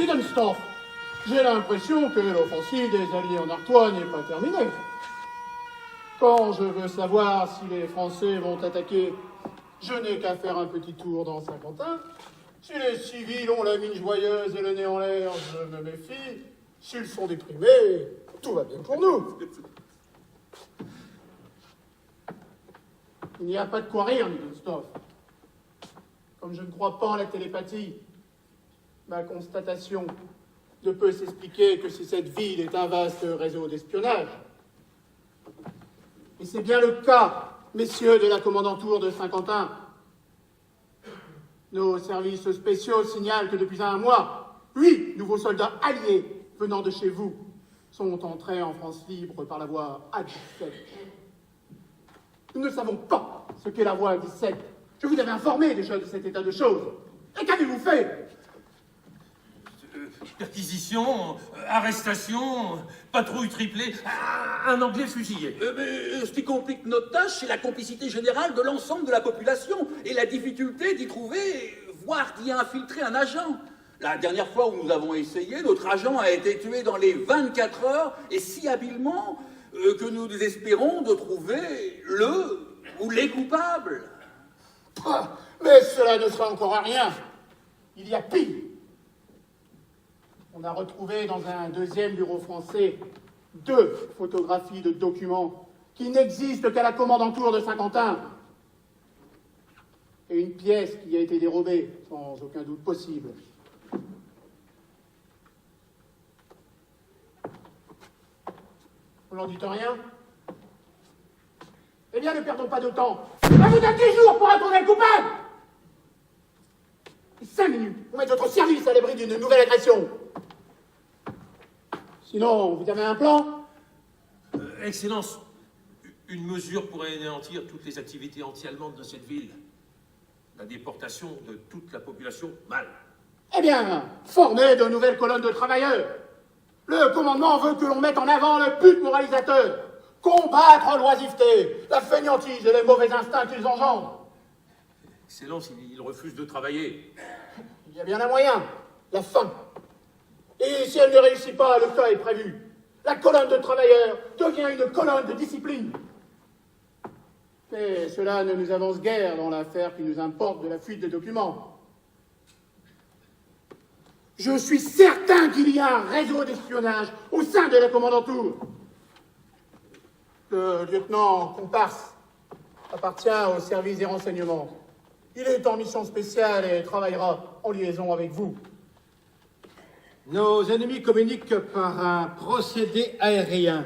Ludendorff, j'ai l'impression que l'offensive des Alliés en Artois n'est pas terminée. Quand je veux savoir si les Français vont attaquer, je n'ai qu'à faire un petit tour dans Saint-Quentin. Si les civils ont la mine joyeuse et le nez en l'air, je me méfie. S'ils sont déprimés, tout va bien pour nous. Il n'y a pas de quoi rire, Ludendorff. Comme je ne crois pas en la télépathie, ma constatation ne peut s'expliquer que si cette ville est un vaste réseau d'espionnage. Et c'est bien le cas, messieurs de la commandanture de Saint-Quentin. Nos services spéciaux signalent que depuis un mois, 8 nouveaux soldats alliés venant de chez vous sont entrés en France libre par la voie A17. Nous ne savons pas ce qu'est la voie A17. Je vous avais informé déjà de cet état de choses. Et qu'avez-vous fait? Perquisition, arrestation, patrouille triplée, un Anglais fusillé. Mais ce qui complique notre tâche, c'est la complicité générale de l'ensemble de la population et la difficulté d'y trouver, voire d'y infiltrer un agent. La dernière fois où nous avons essayé, notre agent a été tué dans les 24 heures et si habilement que nous espérons de trouver le ou les coupables. Ah, mais cela ne sera encore à rien. Il y a pire. On a retrouvé dans un deuxième bureau français 2 photographies de documents qui n'existent qu'à la commandanture de Saint-Quentin. Et une pièce qui a été dérobée, sans aucun doute possible. Vous n'en dites rien? Eh bien, ne perdons pas de temps. À vous donne 10 jours pour retrouver le coupable! Et 5 minutes pour mettre votre service à l'abri d'une nouvelle agression. Sinon, vous avez un plan? Excellence, une mesure pourrait anéantir toutes les activités anti-allemandes de cette ville. La déportation de toute la population, mal. Eh bien, former de nouvelles colonnes de travailleurs. Le commandement veut que l'on mette en avant le but moralisateur. Combattre l'oisiveté, la fainéantise et les mauvais instincts qu'ils engendrent. Excellence, il refuse de travailler. Il y a bien un moyen, la faim. Et si elle ne réussit pas, le cas est prévu. La colonne de travailleurs devient une colonne de discipline. Mais cela ne nous avance guère dans l'affaire qui nous importe de la fuite des documents. Je suis certain qu'il y a un réseau d'espionnage au sein de la commandanture. Le lieutenant Comparse appartient au service des renseignements. Il est en mission spéciale et travaillera en liaison avec vous. Nos ennemis communiquent par un procédé aérien.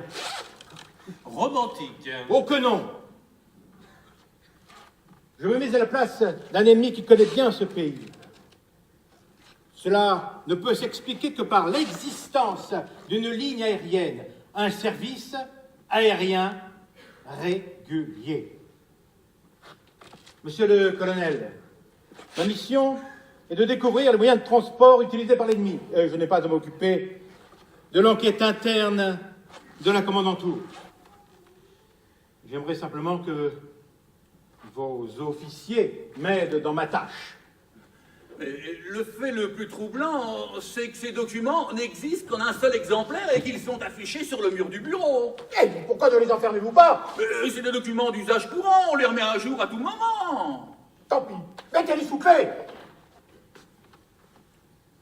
Romantique. Oh que non! Je me mets à la place d'un ennemi qui connaît bien ce pays. Cela ne peut s'expliquer que par l'existence d'une ligne aérienne, un service aérien régulier. Monsieur le colonel, ma mission est de découvrir les moyens de transport utilisés par l'ennemi. Je n'ai pas à m'occuper de l'enquête interne de la commandanture. J'aimerais simplement que vos officiers m'aident dans ma tâche. Le fait le plus troublant, c'est que ces documents n'existent qu'en un seul exemplaire et qu'ils sont affichés sur le mur du bureau. Eh, pourquoi ne les enfermez-vous pas? C'est des documents d'usage courant, on les remet à jour à tout moment. Tant pis, mettez-les sous clé.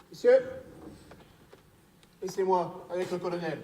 Messieurs, laissez-moi avec le colonel.